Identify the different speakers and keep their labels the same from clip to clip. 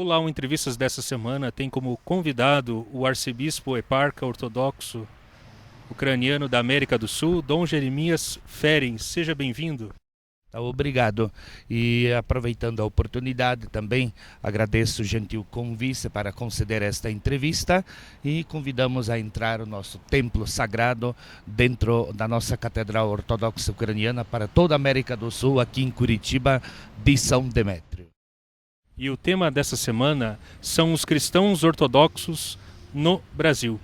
Speaker 1: Olá, o Entrevistas dessa semana tem como convidado o arcebispo eparca ortodoxo ucraniano da América do Sul, Dom Jeremias Ferenc. Seja bem-vindo.
Speaker 2: Obrigado. E aproveitando a oportunidade também, agradeço o gentil convite para conceder esta entrevista e convidamos a entrar no nosso templo sagrado dentro da nossa Catedral Ortodoxa Ucraniana para toda a América do Sul, aqui em Curitiba, de São Demétrio.
Speaker 1: E o tema dessa semana são os cristãos ortodoxos no Brasil.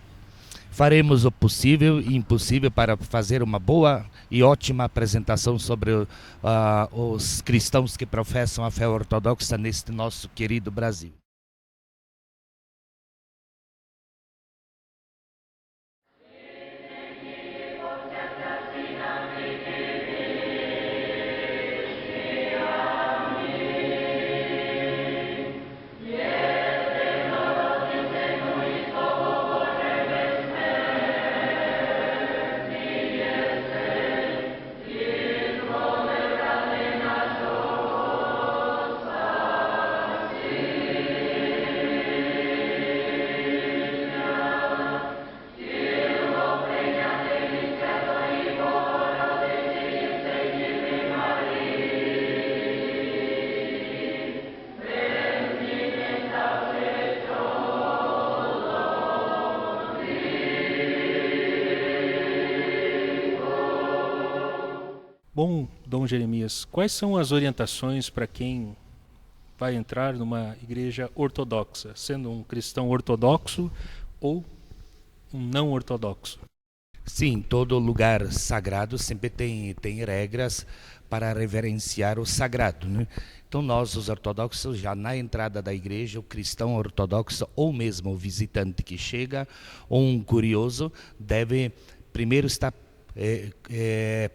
Speaker 2: Faremos o possível e impossível para fazer uma boa e ótima apresentação sobre os cristãos que professam a fé ortodoxa neste nosso querido Brasil.
Speaker 1: Bom, Dom Jeremias, quais são as orientações para quem vai entrar numa igreja ortodoxa, sendo um cristão ortodoxo ou um não ortodoxo?
Speaker 2: Sim, todo lugar sagrado sempre tem regras para reverenciar o sagrado, né? Então nós, os ortodoxos, já na entrada da igreja, o cristão ortodoxo ou mesmo o visitante que chega, ou um curioso, deve primeiro estar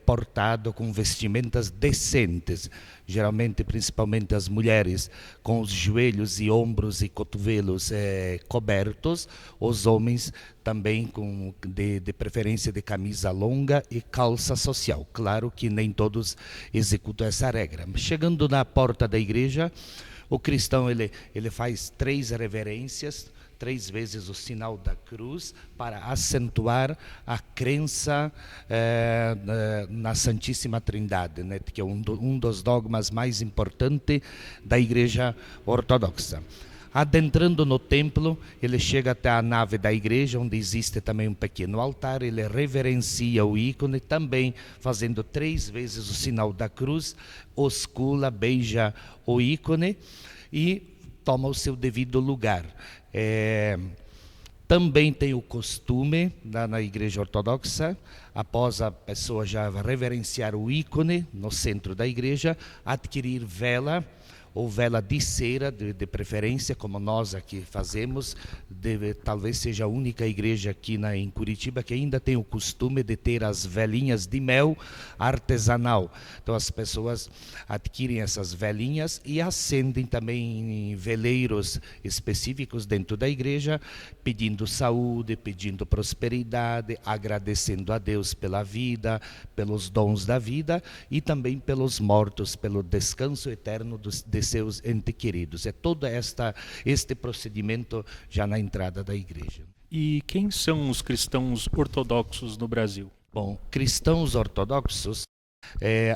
Speaker 2: portado com vestimentas decentes, geralmente, principalmente as mulheres, com os joelhos e ombros e cotovelos cobertos, os homens também de preferência de camisa longa e calça social. Claro que nem todos executam essa regra. Chegando na porta da igreja, o cristão ele faz 3 reverências, 3 vezes o sinal da cruz, para acentuar a crença na Santíssima Trindade, né, que é um dos dogmas mais importantes da Igreja Ortodoxa. Adentrando no templo, ele chega até a nave da igreja, onde existe também um pequeno altar, ele reverencia o ícone, também fazendo 3 vezes o sinal da cruz, oscula, beija o ícone e toma o seu devido lugar. Também tem o costume na Igreja Ortodoxa, após a pessoa já reverenciar o ícone no centro da igreja, adquirir vela ou vela de cera, de preferência, como nós aqui fazemos. Talvez seja a única igreja aqui em Curitiba que ainda tem o costume de ter as velinhas de mel artesanal. Então as pessoas adquirem essas velinhas e acendem também em veleiros específicos dentro da igreja, pedindo saúde, pedindo prosperidade, agradecendo a Deus pela vida, pelos dons da vida e também pelos mortos, pelo descanso eterno de seus entes queridos. É todo este procedimento já na entrada da igreja.
Speaker 1: E quem são os cristãos ortodoxos no Brasil?
Speaker 2: Bom, cristãos ortodoxos,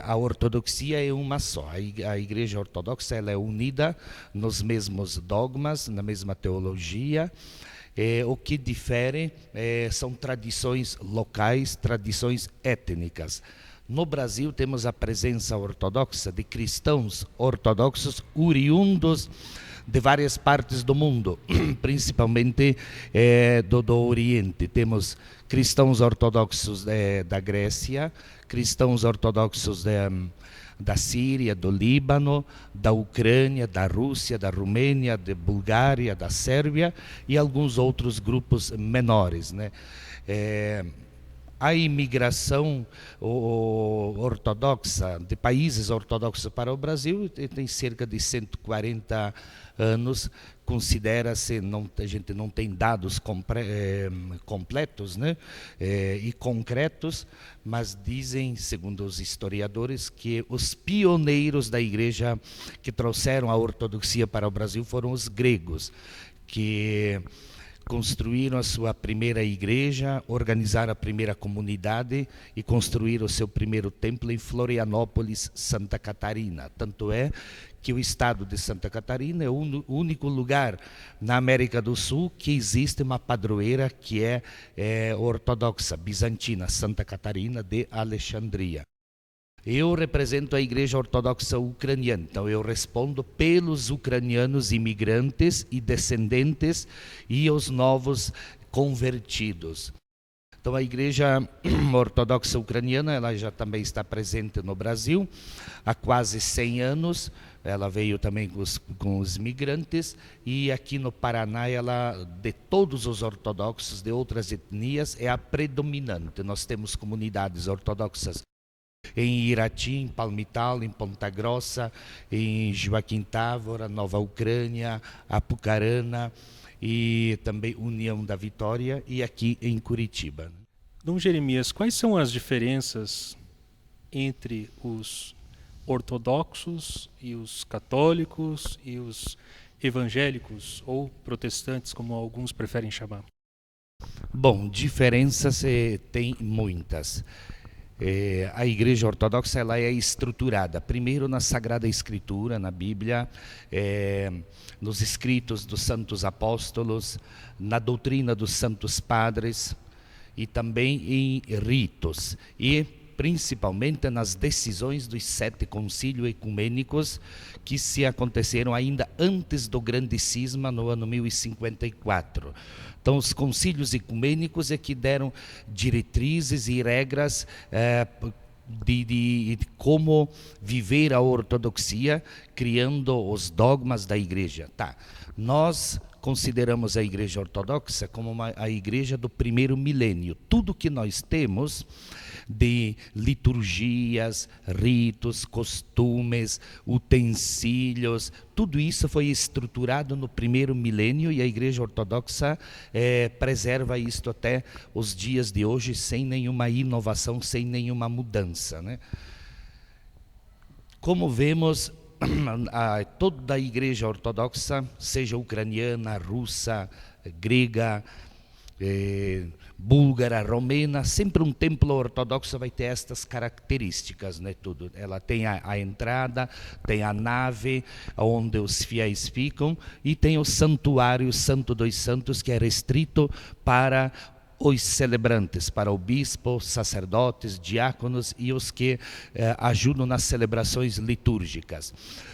Speaker 2: a ortodoxia é uma só. A igreja ortodoxa ela é unida nos mesmos dogmas, na mesma teologia. O que difere são tradições locais, tradições étnicas. No Brasil temos a presença ortodoxa de cristãos ortodoxos oriundos de várias partes do mundo, principalmente do Oriente. Temos cristãos ortodoxos da Grécia, cristãos ortodoxos da Síria, do Líbano, da Ucrânia, da Rússia, da Romênia, da Bulgária, da Sérvia e alguns outros grupos menores, né? A imigração ortodoxa, de países ortodoxos para o Brasil, tem cerca de 140 anos, considera-se, a gente não tem dados completos, né, e concretos, mas dizem, segundo os historiadores, que os pioneiros da igreja que trouxeram a ortodoxia para o Brasil foram os gregos, que construíram a sua primeira igreja, organizaram a primeira comunidade e construíram o seu primeiro templo em Florianópolis, Santa Catarina. Tanto é que o estado de Santa Catarina é o único lugar na América do Sul que existe uma padroeira que é ortodoxa, bizantina, Santa Catarina de Alexandria. Eu represento a Igreja Ortodoxa Ucraniana, então eu respondo pelos ucranianos imigrantes e descendentes e os novos convertidos. Então a Igreja Ortodoxa Ucraniana, ela já também está presente no Brasil há quase 100 anos, ela veio também com os migrantes, e aqui no Paraná, ela, de todos os ortodoxos de outras etnias, é a predominante. Nós temos comunidades ortodoxas em Irati, em Palmital, em Ponta Grossa, em Joaquim Távora, Nova Ucrânia, Apucarana e também União da Vitória e aqui em Curitiba.
Speaker 1: Dom Jeremias, quais são as diferenças entre os ortodoxos e os católicos e os evangélicos ou protestantes, como alguns preferem chamar?
Speaker 2: Bom, diferenças tem muitas. A Igreja Ortodoxa ela é estruturada primeiro na Sagrada Escritura, na Bíblia, nos escritos dos santos apóstolos, na doutrina dos santos padres e também em ritos e principalmente nas decisões dos 7 concílios ecumênicos que se aconteceram ainda antes do grande cisma no ano 1054. Então, os concílios ecumênicos é que deram diretrizes e regras de como viver a ortodoxia, criando os dogmas da igreja. Nós consideramos a igreja ortodoxa como a igreja do primeiro milênio. Tudo que nós temos de liturgias, ritos, costumes, utensílios, tudo isso foi estruturado no primeiro milênio e a Igreja Ortodoxa preserva isto até os dias de hoje sem nenhuma inovação, sem nenhuma mudança, né? Como vemos, toda a Igreja Ortodoxa, seja ucraniana, russa, grega, búlgara, romena, sempre um templo ortodoxo vai ter estas características, né, tudo. Ela tem a entrada, tem a nave onde os fiéis ficam e tem o santuário Santo dos Santos, que é restrito para os celebrantes, para o bispo, sacerdotes, diáconos e os que ajudam nas celebrações litúrgicas.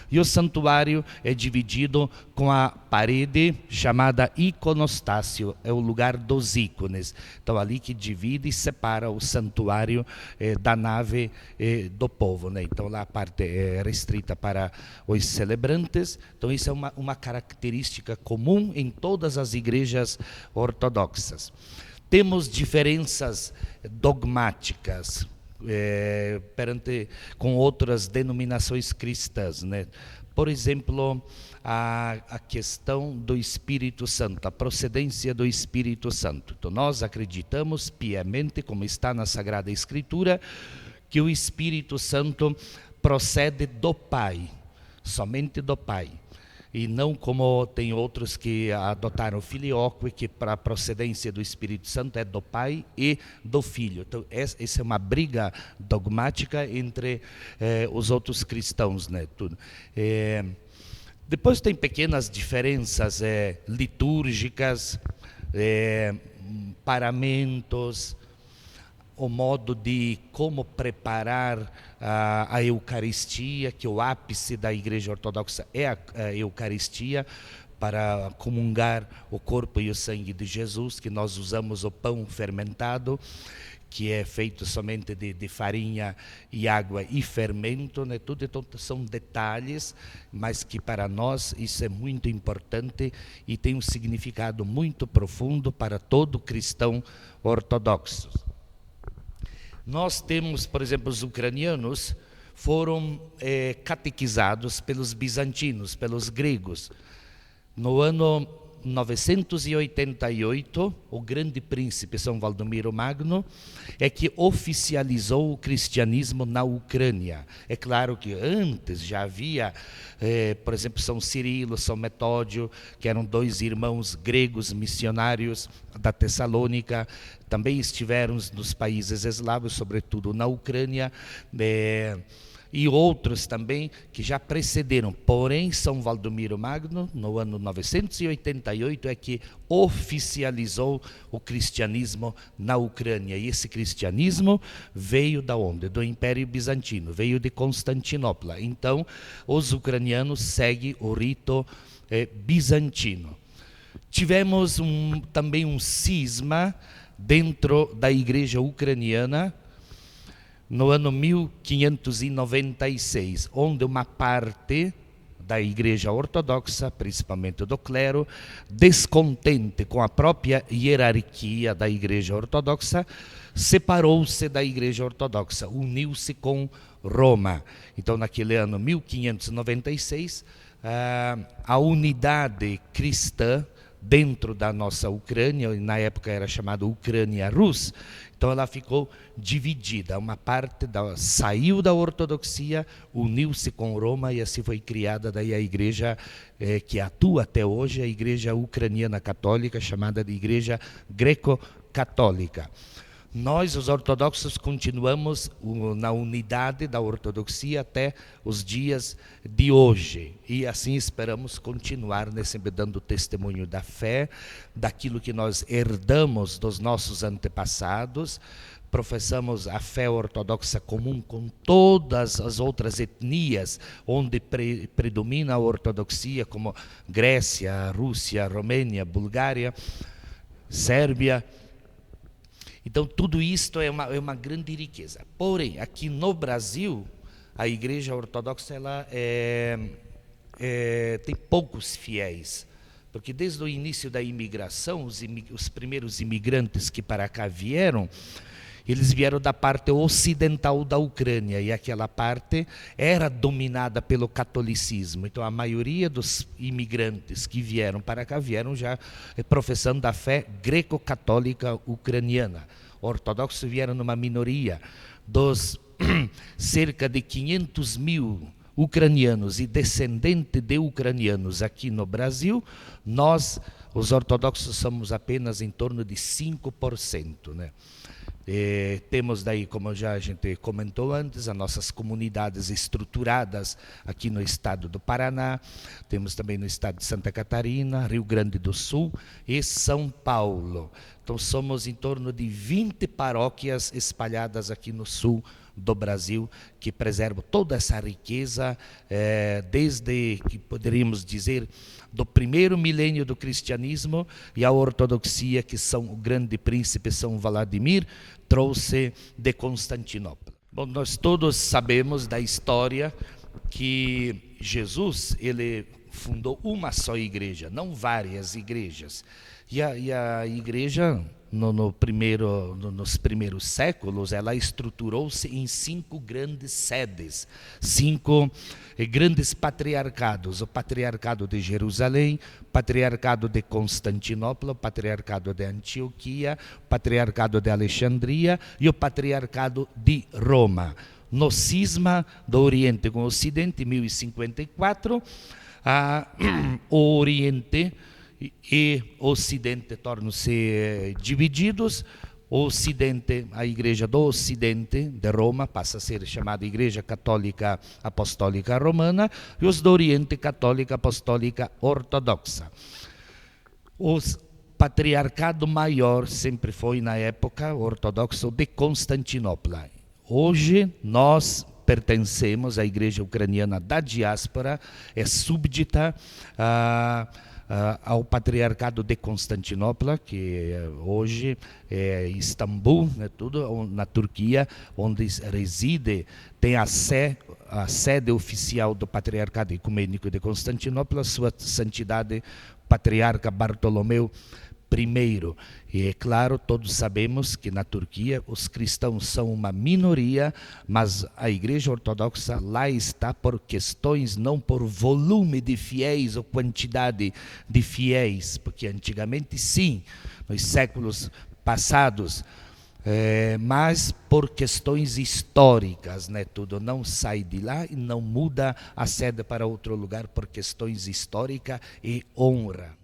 Speaker 2: E o santuário é dividido com a parede chamada iconostácio, é o lugar dos ícones. Então ali que divide e separa o santuário da nave do povo, né? Então lá a parte é restrita para os celebrantes. Então isso é uma característica comum em todas as igrejas ortodoxas. Temos diferenças dogmáticas com outras denominações cristãs, né? Por exemplo, a questão do Espírito Santo, a procedência do Espírito Santo. Então, nós acreditamos piamente, como está na Sagrada Escritura, que o Espírito Santo procede do Pai, somente do Pai. E não como tem outros que adotaram o filioque, que para a procedência do Espírito Santo é do Pai e do Filho. Então, essa é uma briga dogmática entre os outros cristãos, né? Tudo. Depois tem pequenas diferenças litúrgicas, paramentos, o modo de como preparar a Eucaristia, que o ápice da Igreja Ortodoxa é a Eucaristia, para comungar o corpo e o sangue de Jesus, que nós usamos o pão fermentado, que é feito somente de farinha e água e fermento, né? Tudo então, são detalhes, mas que para nós isso é muito importante e tem um significado muito profundo para todo cristão ortodoxo. Nós temos, por exemplo, os ucranianos foram catequizados pelos bizantinos, pelos gregos. No ano 988, o grande príncipe São Valdomiro Magno é que oficializou o cristianismo na Ucrânia. É claro que antes já havia, por exemplo, São Cirilo, São Metódio, que eram dois irmãos gregos missionários da Tessalônica, também estiveram nos países eslavos, sobretudo na Ucrânia, e outros também que já precederam. Porém, São Valdomiro Magno, no ano 988, é que oficializou o cristianismo na Ucrânia. E esse cristianismo veio da onde? Do Império Bizantino, veio de Constantinopla. Então, os ucranianos seguem o rito bizantino. Tivemos também um cisma dentro da igreja ucraniana, no ano 1596, onde uma parte da igreja ortodoxa, principalmente do clero, descontente com a própria hierarquia da igreja ortodoxa, separou-se da igreja ortodoxa, uniu-se com Roma. Então, naquele ano 1596, a unidade cristã dentro da nossa Ucrânia, na época era chamada Ucrânia Rus, então ela ficou dividida. Uma parte saiu da ortodoxia, uniu-se com Roma e assim foi criada daí a igreja que atua até hoje, a igreja ucraniana católica, chamada de igreja greco-católica. Nós, os ortodoxos, continuamos na unidade da ortodoxia até os dias de hoje. E assim esperamos continuar dando testemunho da fé, daquilo que nós herdamos dos nossos antepassados. Professamos a fé ortodoxa comum com todas as outras etnias onde predomina a ortodoxia, como Grécia, Rússia, Romênia, Bulgária, Sérvia. Então, tudo isto é uma grande riqueza. Porém, aqui no Brasil, a igreja ortodoxa ela tem poucos fiéis, porque desde o início da imigração, os primeiros imigrantes que para cá vieram, eles vieram da parte ocidental da Ucrânia, e aquela parte era dominada pelo catolicismo. Então, a maioria dos imigrantes que vieram para cá, vieram já professando a fé greco-católica ucraniana. Ortodoxos vieram numa minoria. Dos cerca de 500 mil ucranianos e descendentes de ucranianos aqui no Brasil, nós, os ortodoxos, somos apenas em torno de 5%, né? Temos daí, como já a gente comentou antes, as nossas comunidades estruturadas aqui no estado do Paraná, temos também no estado de Santa Catarina, Rio Grande do Sul e São Paulo. Então somos em torno de 20 paróquias espalhadas aqui no sul do Brasil, que preservam toda essa riqueza, desde que poderíamos dizer do primeiro milênio do cristianismo, e a ortodoxia que o grande príncipe São Vladimir trouxe de Constantinopla. Bom, nós todos sabemos da história que Jesus, ele fundou uma só igreja, não várias igrejas. E a igreja, nos primeiros séculos, ela estruturou-se em 5 grandes sedes, 5 grandes patriarcados: o patriarcado de Jerusalém, o patriarcado de Constantinopla, o patriarcado de Antioquia, o patriarcado de Alexandria e o patriarcado de Roma. No cisma do Oriente com o Ocidente, em 1054, o Oriente e o Ocidente tornam-se divididos. O Ocidente, a igreja do Ocidente de Roma, passa a ser chamada Igreja Católica Apostólica Romana, e os do Oriente, Católica Apostólica Ortodoxa. O patriarcado maior sempre foi, na época, ortodoxo de Constantinopla. Hoje, nós pertencemos à igreja ucraniana da diáspora, é súbdita ao patriarcado de Constantinopla, que hoje é Istambul, né, tudo na Turquia, onde reside, tem a sede oficial do patriarcado ecumênico de Constantinopla, sua santidade patriarca Bartolomeu primeiro. E é claro, todos sabemos que na Turquia os cristãos são uma minoria, mas a Igreja Ortodoxa lá está por questões, não por volume de fiéis ou quantidade de fiéis, porque antigamente sim, nos séculos passados, mas por questões históricas, né, tudo não sai de lá e não muda a sede para outro lugar por questões históricas e honra.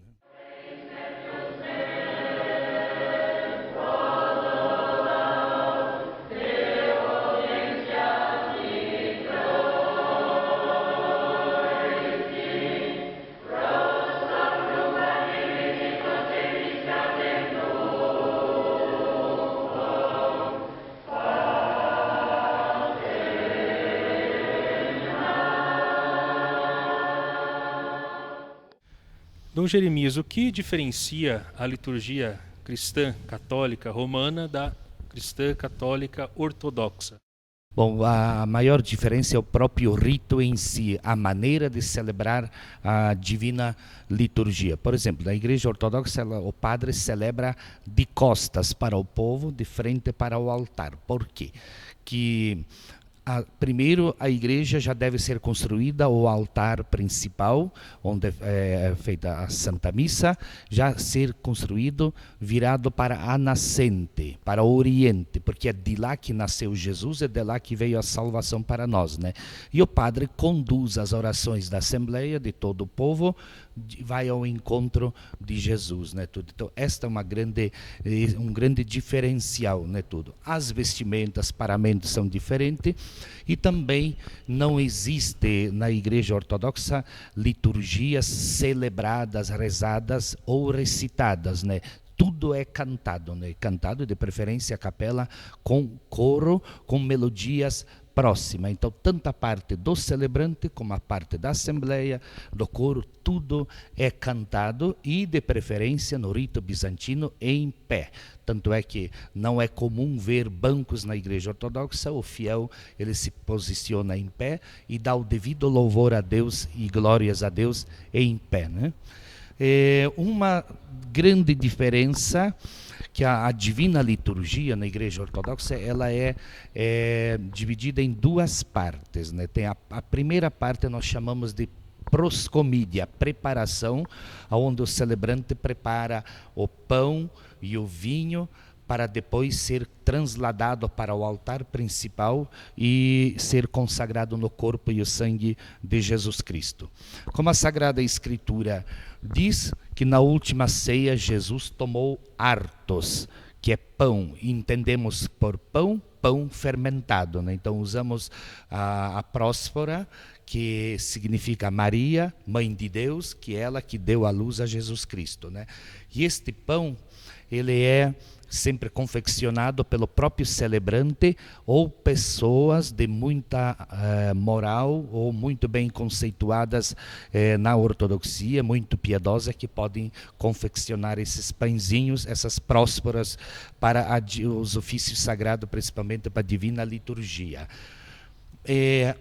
Speaker 1: Dom Jeremias, o que diferencia a liturgia cristã católica romana da cristã católica ortodoxa?
Speaker 2: Bom, a maior diferença é o próprio rito em si, a maneira de celebrar a divina liturgia. Por exemplo, na Igreja Ortodoxa, o padre celebra de costas para o povo, de frente para o altar. Por quê? Primeiro, a igreja já deve ser construída, o altar principal, onde é feita a Santa Missa, já ser construído virado para a nascente, para o Oriente, porque é de lá que nasceu Jesus, é de lá que veio a salvação para nós, né? E o padre conduz as orações da Assembleia, de todo o povo, vai ao encontro de Jesus, né, tudo. Então, esta é um grande diferencial, né, tudo. As vestimentas, paramentos são diferentes e também não existe na Igreja Ortodoxa liturgias celebradas, rezadas ou recitadas, né? Tudo é cantado, né? Cantado de preferência a capela com coro, com melodias próxima. Então, tanto a parte do celebrante como a parte da assembleia, do coro, tudo é cantado e, de preferência, no rito bizantino, em pé. Tanto é que não é comum ver bancos na Igreja Ortodoxa, o fiel ele se posiciona em pé e dá o devido louvor a Deus e glórias a Deus em pé, né? Uma grande diferença que a divina liturgia na Igreja Ortodoxa ela é dividida em duas partes, né? Tem a primeira parte nós chamamos de proscomídia, preparação, onde o celebrante prepara o pão e o vinho para depois ser transladado para o altar principal e ser consagrado no corpo e o sangue de Jesus Cristo. Como a Sagrada Escritura diz que na última ceia Jesus tomou artos, que é pão, e entendemos por pão, pão fermentado, né? Então usamos a prósfora, que significa Maria, mãe de Deus, que é ela que deu à luz a Jesus Cristo, né? E este pão, ele é sempre confeccionado pelo próprio celebrante ou pessoas de muita moral ou muito bem conceituadas na ortodoxia, muito piedosa, que podem confeccionar esses pãezinhos, essas prósperas para os ofícios sagrados, principalmente para a divina liturgia.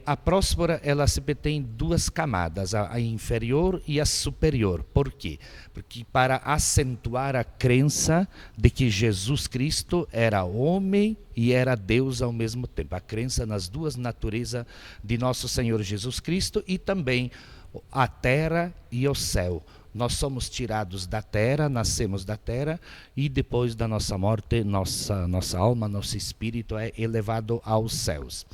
Speaker 2: A próspera, ela sempre tem duas camadas, a inferior e a superior. Por quê? Porque para acentuar a crença de que Jesus Cristo era homem e era Deus ao mesmo tempo. A crença nas duas naturezas de nosso Senhor Jesus Cristo e também a terra e o céu. Nós somos tirados da terra, nascemos da terra e depois da nossa morte, nossa alma, nosso espírito é elevado aos céus.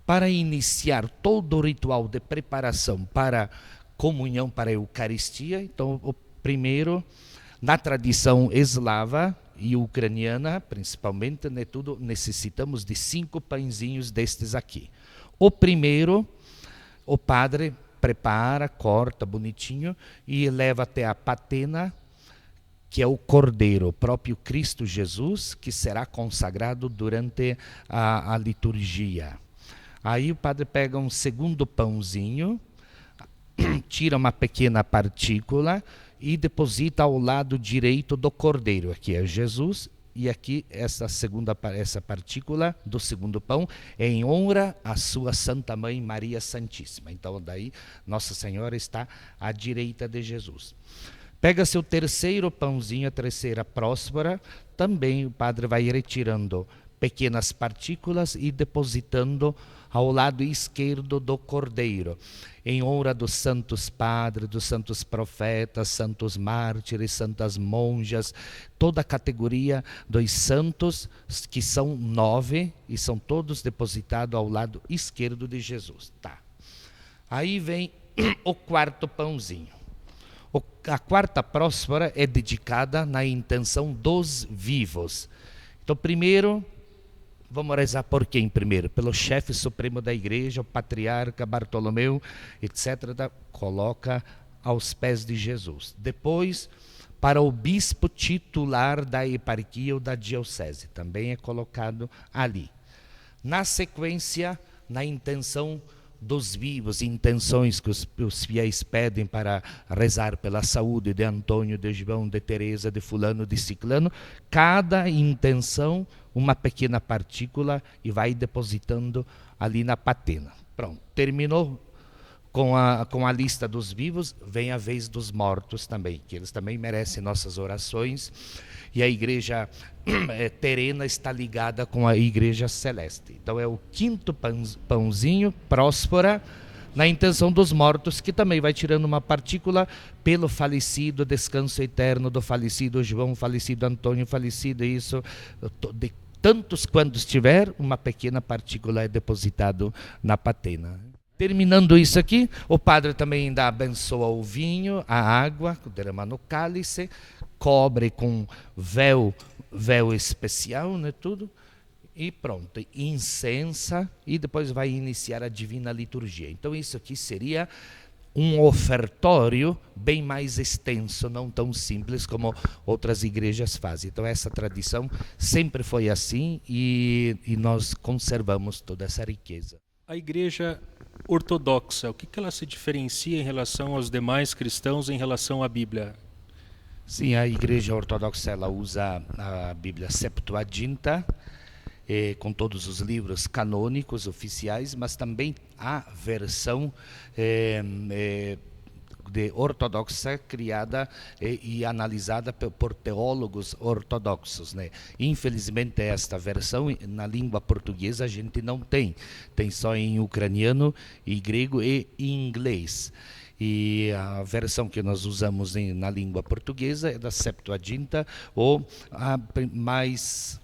Speaker 2: Para iniciar todo o ritual de preparação para comunhão, para a Eucaristia, então, o primeiro, na tradição eslava e ucraniana, principalmente, né, tudo, necessitamos de 5 pãezinhos destes aqui. O primeiro, o padre prepara, corta bonitinho e leva até a patena, que é o cordeiro, o próprio Cristo Jesus, que será consagrado durante a liturgia. Aí o padre pega um segundo pãozinho, tira uma pequena partícula e deposita ao lado direito do cordeiro. Aqui é Jesus e aqui essa partícula do segundo pão é em honra à sua Santa Mãe Maria Santíssima. Então daí Nossa Senhora está à direita de Jesus. Pega-se o terceiro pãozinho, a terceira próspera, também o padre vai retirando pequenas partículas e depositando ao lado esquerdo do cordeiro, em honra dos santos padres, dos santos profetas, santos mártires, santas monjas, toda a categoria dos santos, que são 9, e são todos depositados ao lado esquerdo de Jesus. Tá. Aí vem o quarto pãozinho. A quarta próspera é dedicada na intenção dos vivos. Então, primeiro, vamos rezar por quem primeiro? Pelo chefe supremo da igreja, o patriarca Bartolomeu, etc. Coloca aos pés de Jesus. Depois, para o bispo titular da eparquia ou da diocese, também é colocado ali. Na sequência, na intenção dos vivos, intenções que os fiéis pedem para rezar pela saúde de Antônio, de João, de Teresa, de fulano, de ciclano, cada intenção uma pequena partícula e vai depositando ali na patena. Pronto, terminou com a lista dos vivos, vem a vez dos mortos também, que eles também merecem nossas orações, e a igreja terrena está ligada com a igreja celeste. Então é o quinto pãozinho, próspera, na intenção dos mortos, que também vai tirando uma partícula pelo falecido, descanso eterno do falecido João, falecido Antônio, falecido isso, de tantos quantos tiver, uma pequena partícula é depositado na patena. Terminando isso aqui, o padre também ainda abençoa o vinho, a água, derrama no cálice, cobre com véu especial, né, tudo, e pronto, incensa, e depois vai iniciar a divina liturgia. Então isso aqui seria um ofertório bem mais extenso, não tão simples como outras igrejas fazem. Então essa tradição sempre foi assim e nós conservamos toda essa riqueza.
Speaker 1: A igreja ortodoxa, o que ela se diferencia em relação aos demais cristãos em relação à Bíblia?
Speaker 2: Sim, a igreja ortodoxa ela usa a Bíblia Septuaginta, com todos os livros canônicos oficiais, mas também a versão de ortodoxa criada e analisada por teólogos ortodoxos, né? Infelizmente esta versão na língua portuguesa a gente não tem só em ucraniano e grego e inglês. E a versão que nós usamos na língua portuguesa é da Septuaginta, ou a mais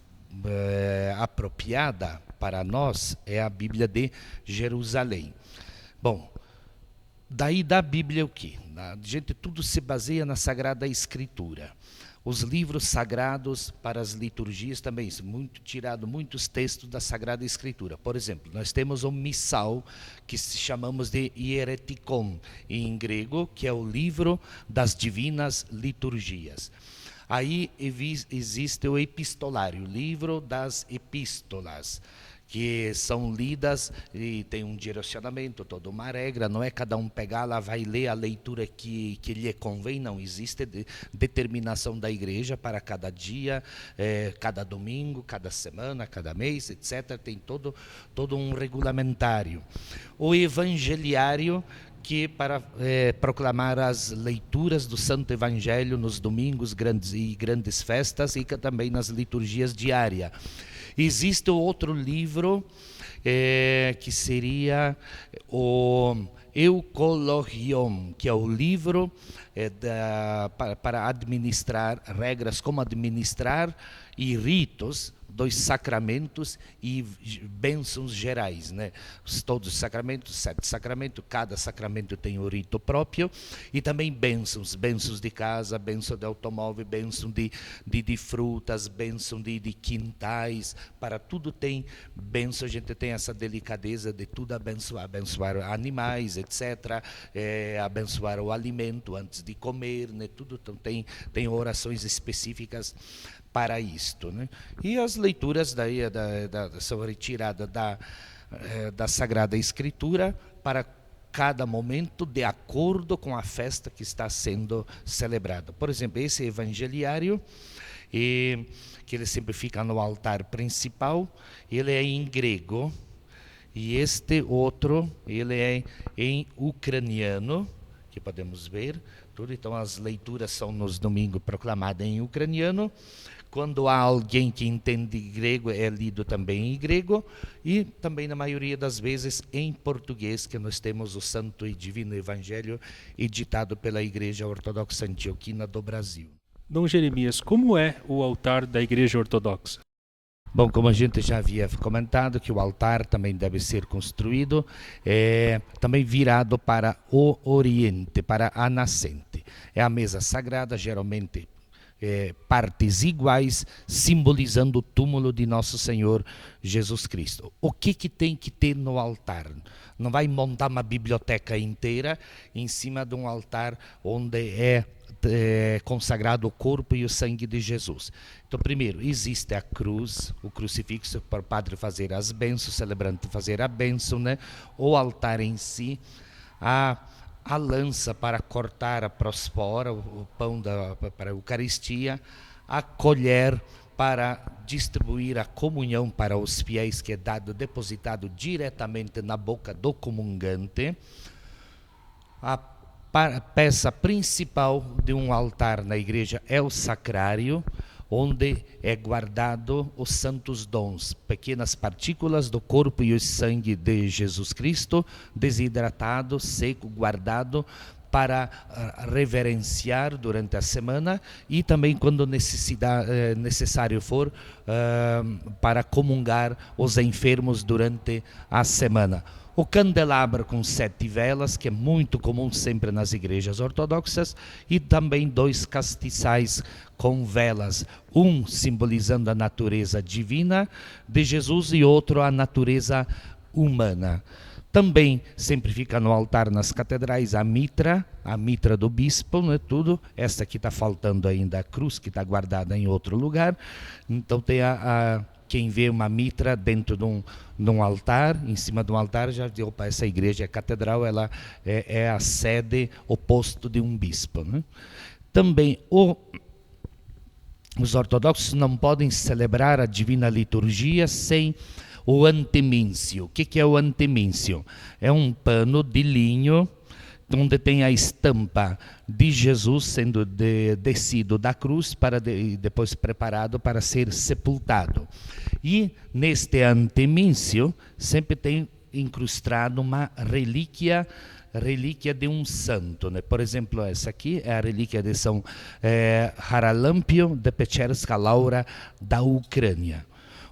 Speaker 2: apropriada para nós é a Bíblia de Jerusalém. Bom, daí da Bíblia o quê? A gente tudo se baseia na Sagrada Escritura. Os livros sagrados para as liturgias também, tirado muitos textos da Sagrada Escritura. Por exemplo, nós temos um missal que chamamos de Hieretikon, em grego, que é o livro das divinas liturgias. Aí existe o epistolário, o livro das epístolas, que são lidas e tem um direcionamento, toda uma regra, não é cada um pegar lá, vai ler a leitura que lhe convém, não, existe determinação da igreja para cada dia, cada domingo, cada semana, cada mês, etc. Tem todo um regulamentário. O evangeliário, que para proclamar as leituras do Santo Evangelho nos domingos grandes festas e também nas liturgias diárias. Existe outro livro que seria o Eukologion, que é o livro para administrar regras como administrar e ritos dos sacramentos e bênçãos gerais, né? Todos os sacramentos, 7 sacramentos, cada sacramento tem o rito próprio, e também bênçãos de casa, bênção de automóvel, bênção de frutas, bênção de quintais, para tudo tem bênção. A gente tem essa delicadeza de tudo abençoar animais, etc., abençoar o alimento antes de comer, né? Tudo então, tem orações específicas para isto, né? E as leituras são retiradas da Sagrada Escritura para cada momento, de acordo com a festa que está sendo celebrada. Por exemplo, esse evangeliário, que ele sempre fica no altar principal, ele é em grego, e este outro, ele é em ucraniano, que podemos ver, Tudo. Então as leituras são nos domingos proclamadas em ucraniano. Quando há alguém que entende grego, é lido também em grego, e também na maioria das vezes em português, que nós temos o Santo e Divino Evangelho editado pela Igreja Ortodoxa Antioquina do Brasil.
Speaker 1: Dom Jeremias, como é o altar da Igreja Ortodoxa?
Speaker 2: Bom, como a gente já havia comentado, que o altar também deve ser construído, também virado para o Oriente, para a nascente. É a mesa sagrada, geralmente partes iguais, simbolizando o túmulo de Nosso Senhor Jesus Cristo. O que tem que ter no altar? Não vai montar uma biblioteca inteira em cima de um altar onde é consagrado o corpo e o sangue de Jesus. Então, primeiro, existe a cruz, o crucifixo para o padre fazer as bênçãos, o celebrante fazer a bênção, né? O altar em si, a lança para cortar a prospora, o pão para a Eucaristia, a colher para distribuir a comunhão para os fiéis, que é depositado diretamente na boca do comungante. A peça principal de um altar na igreja é o sacrário, onde é guardado os santos dons, pequenas partículas do corpo e o sangue de Jesus Cristo, desidratado, seco, guardado para reverenciar durante a semana e também quando necessário for para comungar os enfermos durante a semana. O candelabro com 7 velas, que é muito comum sempre nas igrejas ortodoxas, e também 2 castiçais com velas, um simbolizando a natureza divina de Jesus e outro a natureza humana. Também sempre fica no altar nas catedrais a mitra do bispo, não é tudo. Esta aqui está faltando ainda a cruz, que está guardada em outro lugar. Então tem quem vê uma mitra dentro de um altar, em cima de um altar, já diz, opa, essa igreja é catedral, ela é a sede, o posto de um bispo, né? Também os ortodoxos não podem celebrar a divina liturgia sem o antemíncio. O que é o antemíncio? É um pano de linho onde tem a estampa de Jesus sendo descido da cruz para depois preparado para ser sepultado. E neste antemíncio sempre tem incrustado uma relíquia de um santo, né? Por exemplo, essa aqui é a relíquia de São Haralampio de Pecherska Laura da Ucrânia.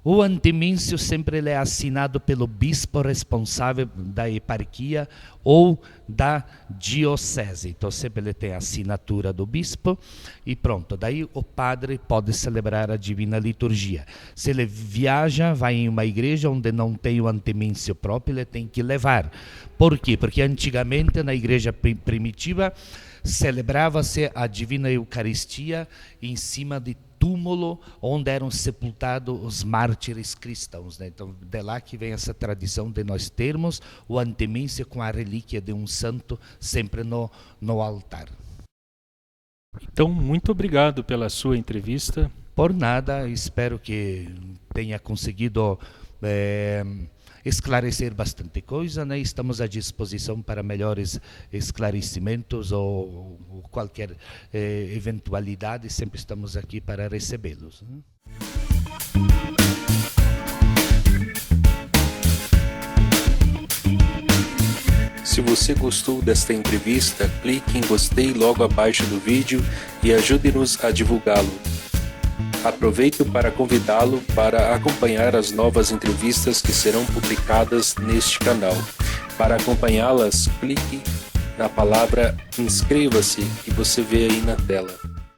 Speaker 2: O antemíncio sempre ele é assinado pelo bispo responsável da eparquia ou da diocese. Então sempre ele tem a assinatura do bispo e pronto. Daí o padre pode celebrar a divina liturgia. Se ele viaja, vai em uma igreja onde não tem o antemíncio próprio, ele tem que levar. Por quê? Porque antigamente na igreja primitiva celebrava-se a divina Eucaristia em cima de túmulo onde eram sepultados os mártires cristãos, né? Então, de lá que vem essa tradição de nós termos o antemíncio com a relíquia de um santo sempre no altar.
Speaker 1: Então, muito obrigado pela sua entrevista.
Speaker 2: Por nada, espero que tenha conseguido esclarecer bastante coisa, né? Estamos à disposição para melhores esclarecimentos ou qualquer eventualidade, sempre estamos aqui para recebê-los, né?
Speaker 1: Se você gostou desta entrevista, clique em gostei logo abaixo do vídeo e ajude-nos a divulgá-lo. Aproveito para convidá-lo para acompanhar as novas entrevistas que serão publicadas neste canal. Para acompanhá-las, clique na palavra inscreva-se que você vê aí na tela.